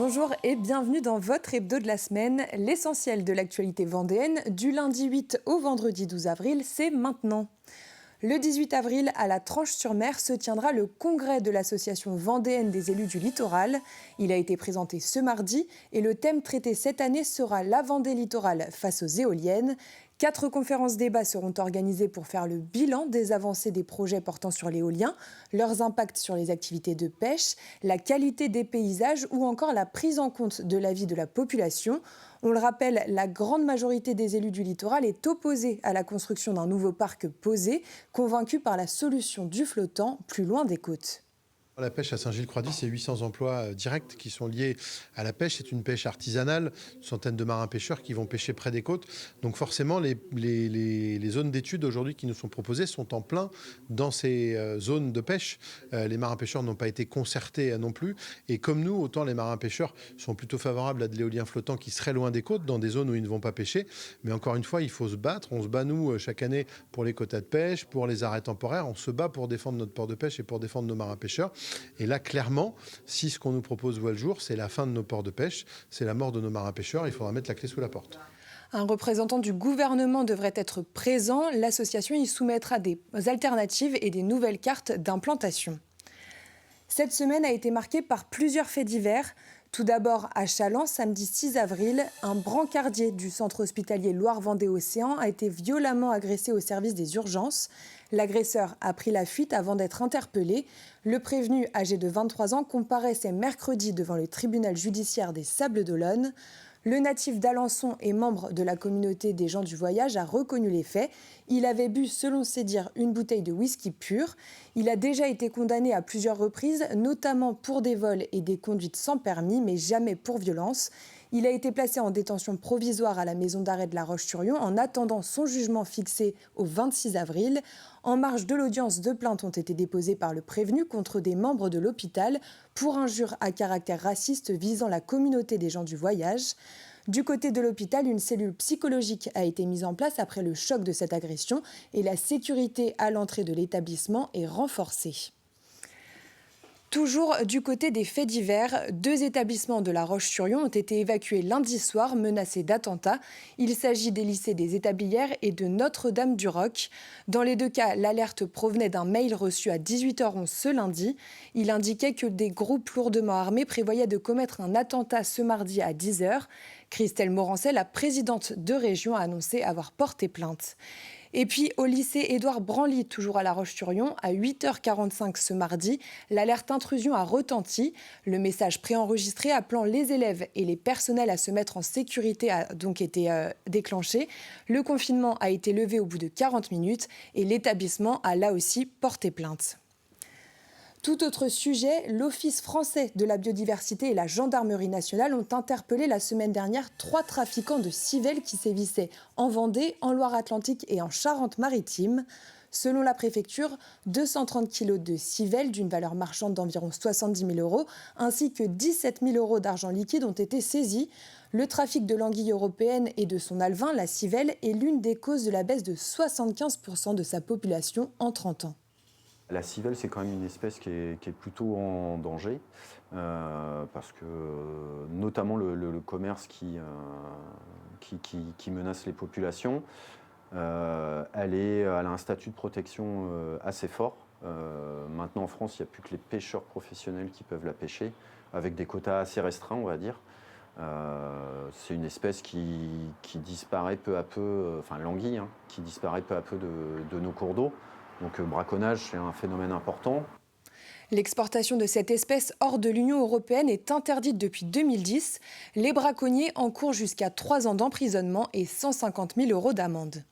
Bonjour et bienvenue dans votre hebdo de la semaine. L'essentiel de l'actualité vendéenne, du lundi 8 au vendredi 12 avril, c'est maintenant. Le 18 avril, à la Tranche-sur-Mer, se tiendra le congrès de l'Association vendéenne des élus du littoral. Il a été présenté ce mardi et le thème traité cette année sera la Vendée littorale face aux éoliennes. 4 conférences-débats seront organisées pour faire le bilan des avancées des projets portant sur l'éolien, leurs impacts sur les activités de pêche, la qualité des paysages ou encore la prise en compte de l'avis de la population. On le rappelle, la grande majorité des élus du littoral est opposée à la construction d'un nouveau parc posé, convaincue par la solution du flottant plus loin des côtes. La pêche à Saint-Gilles-Croix-Dix, c'est 800 emplois directs qui sont liés à la pêche. C'est une pêche artisanale, une centaine de marins-pêcheurs qui vont pêcher près des côtes. Donc forcément, les zones d'études aujourd'hui qui nous sont proposées sont en plein dans ces zones de pêche. Les marins-pêcheurs n'ont pas été concertés non plus. Et comme nous, autant les marins-pêcheurs sont plutôt favorables à de l'éolien flottant qui serait loin des côtes, dans des zones où ils ne vont pas pêcher. Mais encore une fois, il faut se battre. On se bat, nous, chaque année, pour les quotas de pêche, pour les arrêts temporaires. On se bat pour défendre notre port de pêche et pour défendre nos marins-pêcheurs. Et là, clairement, si ce qu'on nous propose voit le jour, c'est la fin de nos ports de pêche, c'est la mort de nos marins-pêcheurs, il faudra mettre la clé sous la porte. Un représentant du gouvernement devrait être présent. L'association y soumettra des alternatives et des nouvelles cartes d'implantation. Cette semaine a été marquée par plusieurs faits divers. Tout d'abord, à Challans, samedi 6 avril, un brancardier du centre hospitalier Loire-Vendée-Océan a été violemment agressé au service des urgences. L'agresseur a pris la fuite avant d'être interpellé. Le prévenu, âgé de 23 ans, comparaissait mercredi devant le tribunal judiciaire des Sables-d'Olonne. Le natif d'Alençon et membre de la communauté des gens du voyage a reconnu les faits. Il avait bu, selon ses dires, une bouteille de whisky pur. Il a déjà été condamné à plusieurs reprises, notamment pour des vols et des conduites sans permis, mais jamais pour violence. Il a été placé en détention provisoire à la maison d'arrêt de La Roche-sur-Yon en attendant son jugement fixé au 26 avril. En marge de l'audience, 2 plaintes ont été déposées par le prévenu contre des membres de l'hôpital pour injures à caractère raciste visant la communauté des gens du voyage. Du côté de l'hôpital, une cellule psychologique a été mise en place après le choc de cette agression et la sécurité à l'entrée de l'établissement est renforcée. Toujours du côté des faits divers, 2 établissements de La Roche-sur-Yon ont été évacués lundi soir menacés d'attentats. Il s'agit des lycées des Établières et de Notre-Dame-du-Roc. Dans les 2 cas, l'alerte provenait d'un mail reçu à 18h11 ce lundi. Il indiquait que des groupes lourdement armés prévoyaient de commettre un attentat ce mardi à 10h. Christelle Morancet, la présidente de région, a annoncé avoir porté plainte. Et puis au lycée Édouard Branly, toujours à La Roche-sur-Yon, à 8h45 ce mardi, l'alerte intrusion a retenti. Le message préenregistré appelant les élèves et les personnels à se mettre en sécurité a donc été déclenché. Le confinement a été levé au bout de 40 minutes et l'établissement a là aussi porté plainte. Tout autre sujet, l'Office français de la biodiversité et la Gendarmerie nationale ont interpellé la semaine dernière 3 trafiquants de civelles qui sévissaient en Vendée, en Loire-Atlantique et en Charente-Maritime. Selon la préfecture, 230 kilos de civelles d'une valeur marchande d'environ 70 000 euros ainsi que 17 000 euros d'argent liquide ont été saisis. Le trafic de l'anguille européenne et de son alevin, la civelle, est l'une des causes de la baisse de 75% de sa population en 30 ans. La civelle, c'est quand même une espèce qui est plutôt en danger, parce que notamment le commerce qui menace les populations, elle a un statut de protection assez fort. Maintenant en France, il n'y a plus que les pêcheurs professionnels qui peuvent la pêcher, avec des quotas assez restreints, on va dire. C'est une espèce qui disparaît peu à peu, enfin l'anguille, hein, qui disparaît peu à peu de nos cours d'eau. Donc braconnage, c'est un phénomène important. L'exportation de cette espèce hors de l'Union européenne est interdite depuis 2010. Les braconniers encourent jusqu'à 3 ans d'emprisonnement et 150 000 euros d'amende.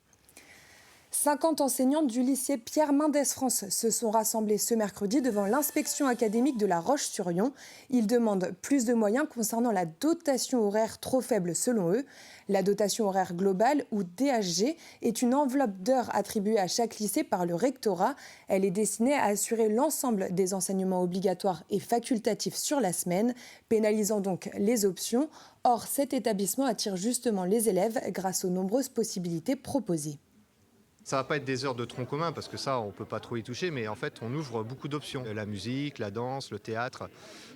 50 enseignantes du lycée Pierre Mendès France se sont rassemblées ce mercredi devant l'inspection académique de La Roche-sur-Yon. Ils demandent plus de moyens concernant la dotation horaire trop faible selon eux. La dotation horaire globale, ou DHG, est une enveloppe d'heures attribuée à chaque lycée par le rectorat. Elle est destinée à assurer l'ensemble des enseignements obligatoires et facultatifs sur la semaine, pénalisant donc les options. Or, cet établissement attire justement les élèves grâce aux nombreuses possibilités proposées. Ça ne va pas être des heures de tronc commun parce que ça, on ne peut pas trop y toucher, mais en fait, on ouvre beaucoup d'options. La musique, la danse, le théâtre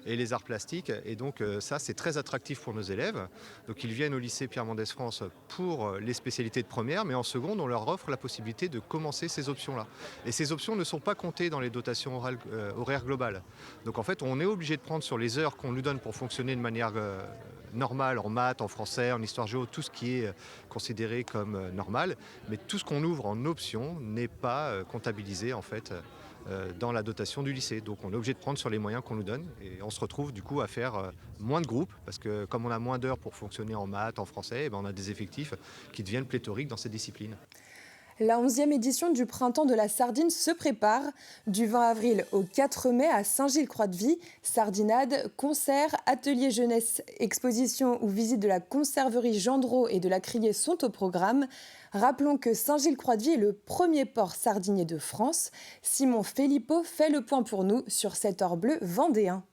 et les arts plastiques. Et donc ça, c'est très attractif pour nos élèves. Donc ils viennent au lycée Pierre Mendès France pour les spécialités de première, mais en seconde, on leur offre la possibilité de commencer ces options-là. Et ces options ne sont pas comptées dans les dotations horaires globales. Donc en fait, on est obligé de prendre sur les heures qu'on nous donne pour fonctionner de manière normale, en maths, en français, en histoire géo, tout ce qui est considéré comme normal. Mais tout ce qu'on ouvre en option n'est pas comptabilisé en fait dans la dotation du lycée. Donc on est obligé de prendre sur les moyens qu'on nous donne et on se retrouve du coup à faire moins de groupes parce que comme on a moins d'heures pour fonctionner en maths, en français, on a des effectifs qui deviennent pléthoriques dans ces disciplines. La 11e édition du Printemps de la Sardine se prépare. Du 20 avril au 4 mai à Saint-Gilles-Croix-de-Vie, sardinade, concerts, ateliers jeunesse, expositions ou visites de la conserverie Gendreau et de la Criée sont au programme. Rappelons que Saint-Gilles-Croix-de-Vie est le premier port sardinier de France. Simon Philippot fait le point pour nous sur cet or bleu vendéen.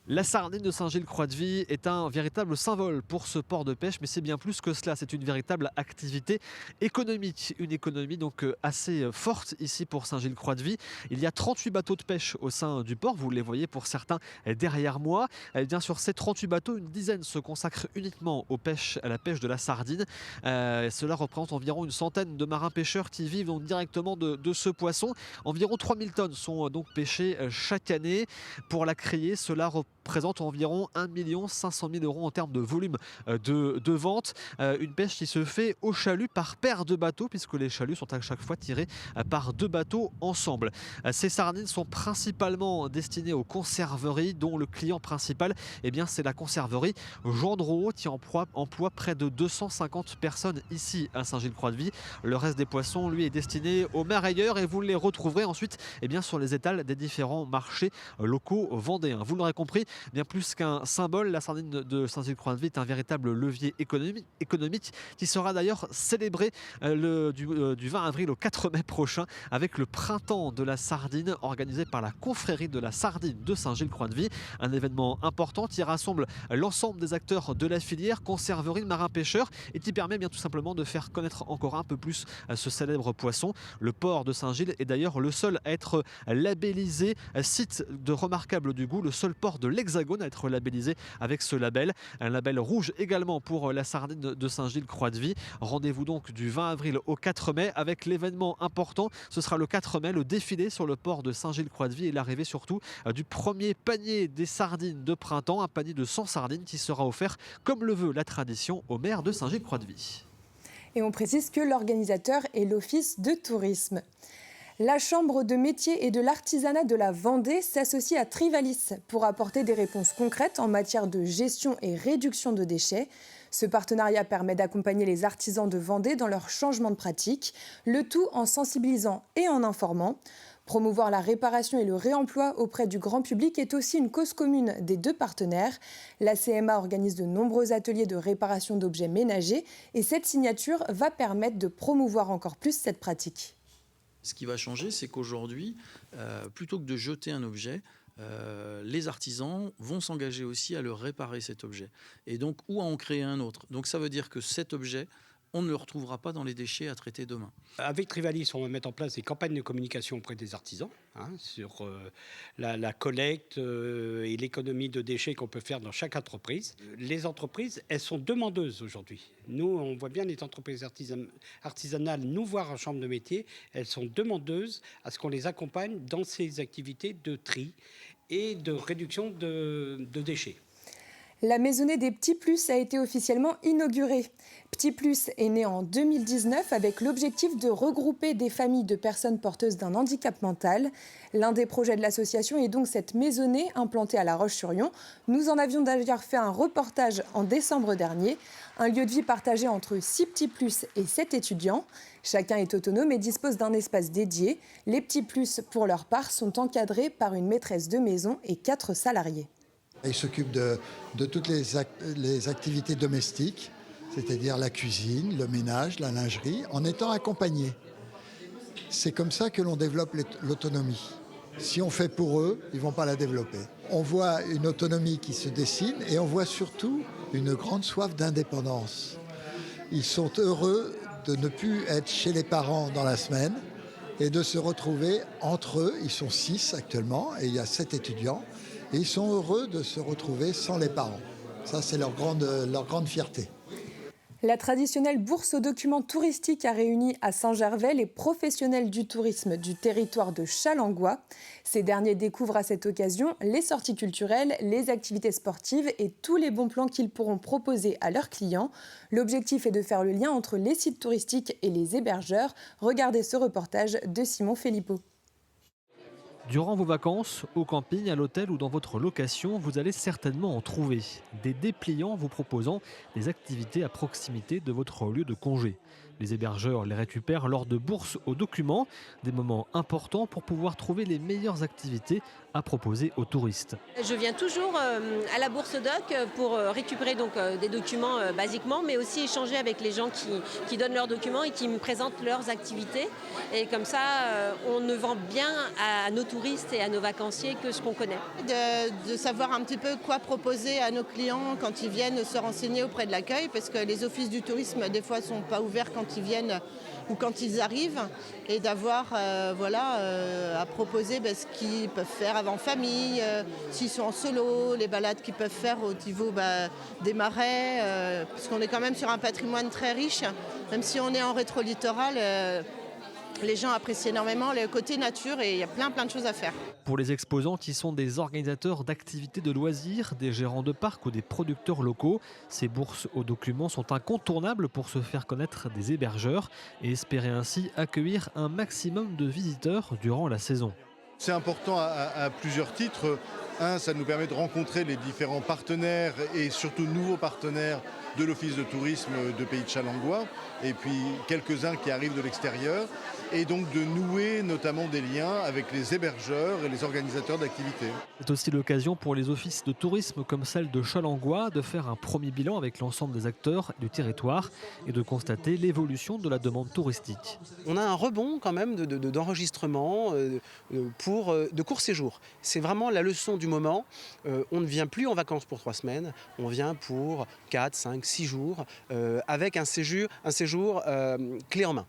La sardine de Saint-Gilles-Croix-de-Vie est un véritable symbole pour ce port de pêche, mais c'est bien plus que cela. C'est une véritable activité économique, une économie donc assez forte ici pour Saint-Gilles-Croix-de-Vie. Il y a 38 bateaux de pêche au sein du port, vous les voyez pour certains derrière moi. Et bien sur ces 38 bateaux, une dizaine se consacrent uniquement à la pêche de la sardine. Cela représente environ une centaine de marins pêcheurs qui vivent donc directement de ce poisson. Environ 3000 tonnes sont donc pêchées chaque année. Pour la criée, cela représente environ 1 500 000 € en termes de volume de vente. Une pêche qui se fait au chalut par paire de bateaux, puisque les chaluts sont à chaque fois tirés par 2 bateaux ensemble. Ces sardines sont principalement destinées aux conserveries, dont le client principal, c'est la conserverie Gendreau, qui emploie près de 250 personnes ici à Saint-Gilles-Croix-de-Vie. Le reste des poissons, lui, est destiné aux marailleurs et vous les retrouverez ensuite sur les étals des différents marchés locaux vendéens. Vous l'aurez compris, bien plus qu'un symbole, la sardine de Saint-Gilles-Croix-de-Vie est un véritable levier économique qui sera d'ailleurs célébré du 20 avril au 4 mai prochain avec le Printemps de la Sardine organisé par la confrérie de la Sardine de Saint-Gilles-Croix-de-Vie. Un événement important qui rassemble l'ensemble des acteurs de la filière, conserverie, marins-pêcheurs et qui permet tout simplement de faire connaître encore un peu plus ce célèbre poisson. Le port de Saint-Gilles est d'ailleurs le seul à être labellisé site de remarquable du goût, le seul port de l'Hexagone à être labellisé avec ce label. Un label rouge également pour la sardine de Saint-Gilles-Croix-de-Vie. Rendez-vous donc du 20 avril au 4 mai avec l'événement important. Ce sera le 4 mai, le défilé sur le port de Saint-Gilles-Croix-de-Vie et l'arrivée surtout du premier panier des sardines de printemps, un panier de 100 sardines qui sera offert comme le veut la tradition au maire de Saint-Gilles-Croix-de-Vie. Et on précise que l'organisateur est l'Office de tourisme. La Chambre de métier et de l'artisanat de la Vendée s'associe à Trivalis pour apporter des réponses concrètes en matière de gestion et réduction de déchets. Ce partenariat permet d'accompagner les artisans de Vendée dans leur changement de pratique, le tout en sensibilisant et en informant. Promouvoir la réparation et le réemploi auprès du grand public est aussi une cause commune des deux partenaires. La CMA organise de nombreux ateliers de réparation d'objets ménagers et cette signature va permettre de promouvoir encore plus cette pratique. Ce qui va changer, c'est qu'aujourd'hui, plutôt que de jeter un objet, les artisans vont s'engager aussi à le réparer, cet objet, et donc ou à en créer un autre. Donc ça veut dire que cet objet, on ne le retrouvera pas dans les déchets à traiter demain. Avec Trivalis, on va mettre en place des campagnes de communication auprès des artisans sur la collecte et l'économie de déchets qu'on peut faire dans chaque entreprise. Les entreprises, elles sont demandeuses aujourd'hui. Nous, on voit bien les entreprises artisanales nous voir en chambre de métier. Elles sont demandeuses à ce qu'on les accompagne dans ces activités de tri et de réduction de déchets. La maisonnée des Petits Plus a été officiellement inaugurée. Petit Plus est né en 2019 avec l'objectif de regrouper des familles de personnes porteuses d'un handicap mental. L'un des projets de l'association est donc cette maisonnée implantée à La Roche-sur-Yon. Nous en avions d'ailleurs fait un reportage en décembre dernier. Un lieu de vie partagé entre 6 Petits Plus et 7 étudiants. Chacun est autonome et dispose d'un espace dédié. Les Petits Plus, pour leur part, sont encadrés par une maîtresse de maison et 4 salariés. Ils s'occupent de toutes les activités domestiques, c'est-à-dire la cuisine, le ménage, la lingerie, en étant accompagnés. C'est comme ça que l'on développe l'autonomie. Si on fait pour eux, ils ne vont pas la développer. On voit une autonomie qui se dessine et on voit surtout une grande soif d'indépendance. Ils sont heureux de ne plus être chez les parents dans la semaine et de se retrouver entre eux. Ils sont 6 actuellement et il y a 7 étudiants. Et ils sont heureux de se retrouver sans les parents. Ça, c'est leur grande fierté. La traditionnelle bourse aux documents touristiques a réuni à Saint-Gervais les professionnels du tourisme du territoire de Challengois. Ces derniers découvrent à cette occasion les sorties culturelles, les activités sportives et tous les bons plans qu'ils pourront proposer à leurs clients. L'objectif est de faire le lien entre les sites touristiques et les hébergeurs. Regardez ce reportage de Simon Filippo. Durant vos vacances, au camping, à l'hôtel ou dans votre location, vous allez certainement en trouver. Des dépliants vous proposant des activités à proximité de votre lieu de congé. Les hébergeurs les récupèrent lors de bourses aux documents, des moments importants pour pouvoir trouver les meilleures activités à proposer aux touristes. Je viens toujours à la bourse doc pour récupérer donc des documents basiquement, mais aussi échanger avec les gens qui donnent leurs documents et qui me présentent leurs activités. Et comme ça, on ne vend bien à nos touristes et à nos vacanciers que ce qu'on connaît. De savoir un petit peu quoi proposer à nos clients quand ils viennent se renseigner auprès de l'accueil, parce que les offices du tourisme, des fois, ne sont pas ouverts quand ils viennent ou quand ils arrivent, et d'avoir à proposer ce qu'ils peuvent faire en famille, s'ils sont en solo, les balades qu'ils peuvent faire au niveau des marais, parce qu'on est quand même sur un patrimoine très riche, même si on est en rétro-littoral. Les gens apprécient énormément le côté nature et il y a plein de choses à faire. Pour les exposants qui sont des organisateurs d'activités de loisirs, des gérants de parcs ou des producteurs locaux, ces bourses aux documents sont incontournables pour se faire connaître des hébergeurs et espérer ainsi accueillir un maximum de visiteurs durant la saison. C'est important à plusieurs titres. Un, ça nous permet de rencontrer les différents partenaires et surtout nouveaux partenaires de l'Office de tourisme de Pays de Challengois, et puis quelques-uns qui arrivent de l'extérieur, et donc de nouer notamment des liens avec les hébergeurs et les organisateurs d'activités. C'est aussi l'occasion pour les offices de tourisme comme celle de Challengois de faire un premier bilan avec l'ensemble des acteurs du territoire et de constater l'évolution de la demande touristique. On a un rebond quand même d'enregistrement de courts séjours. C'est vraiment la leçon du moment. On ne vient plus en vacances pour 3 semaines, on vient pour 4, 5, 6 jours avec un séjour clé en main.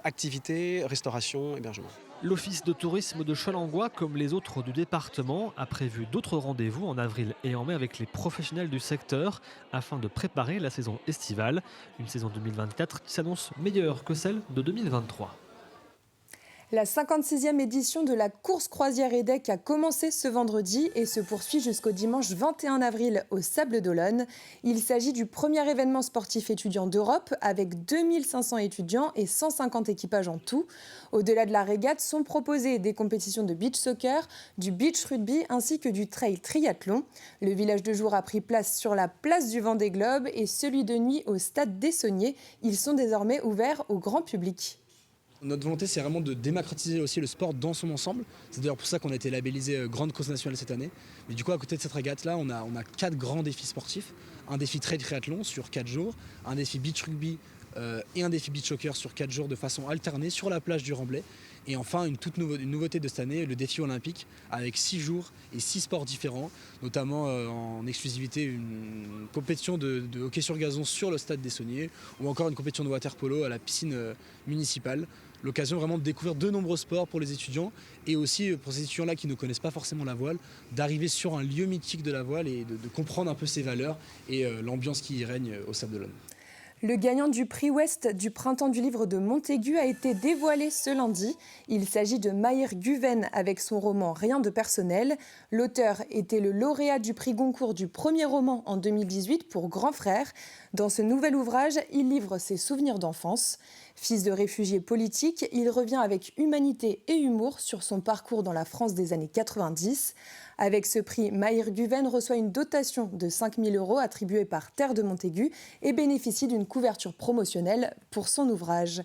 Activité, restauration, hébergement. L'Office de tourisme de Challengois, comme les autres du département, a prévu d'autres rendez-vous en avril et en mai avec les professionnels du secteur afin de préparer la saison estivale. Une saison 2024 qui s'annonce meilleure que celle de 2023. La 56e édition de la course croisière EDEC a commencé ce vendredi et se poursuit jusqu'au dimanche 21 avril au Sables d'Olonne. Il s'agit du premier événement sportif étudiant d'Europe avec 2500 étudiants et 150 équipages en tout. Au-delà de la régate sont proposées des compétitions de beach soccer, du beach rugby ainsi que du trail triathlon. Le village de jour a pris place sur la place du Vendée Globe et celui de nuit au stade des Sauniers. Ils sont désormais ouverts au grand public. Notre volonté, c'est vraiment de démocratiser aussi le sport dans son ensemble. C'est d'ailleurs pour ça qu'on a été labellisé Grande Cause Nationale cette année. Mais du coup, à côté de cette régate-là, on a 4 grands défis sportifs. Un défi trail triathlon sur 4 jours, un défi beach rugby et un défi beach soccer sur 4 jours de façon alternée sur la plage du Remblai. Et enfin, une nouveauté de cette année, le défi olympique avec 6 jours et 6 sports différents, notamment en exclusivité une compétition de hockey sur gazon sur le stade des Sauniers ou encore une compétition de water polo à la piscine municipale. L'occasion vraiment de découvrir de nombreux sports pour les étudiants et aussi pour ces étudiants-là qui ne connaissent pas forcément la voile, d'arriver sur un lieu mythique de la voile et de comprendre un peu ses valeurs et l'ambiance qui y règne au Sables d'Olonne. Le gagnant du prix Ouest du Printemps du Livre de Montaigu a été dévoilé ce lundi. Il s'agit de Maïr Guven avec son roman Rien de personnel. L'auteur était le lauréat du prix Goncourt du premier roman en 2018 pour Grand Frère. Dans ce nouvel ouvrage, il livre ses souvenirs d'enfance. Fils de réfugié politique, il revient avec humanité et humour sur son parcours dans la France des années 90. Avec ce prix, Maïr Guven reçoit une dotation de 5 000 € attribuée par Terre de Montaigu et bénéficie d'une couverture promotionnelle pour son ouvrage.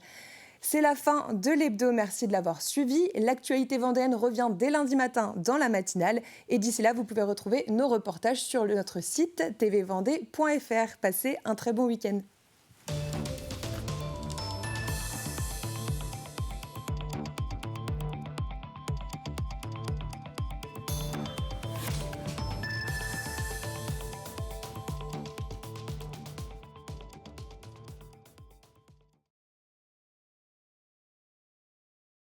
C'est la fin de l'hebdo, merci de l'avoir suivi. L'actualité vendéenne revient dès lundi matin dans la matinale. Et d'ici là, vous pouvez retrouver nos reportages sur notre site tvvendée.fr. Passez un très bon week-end.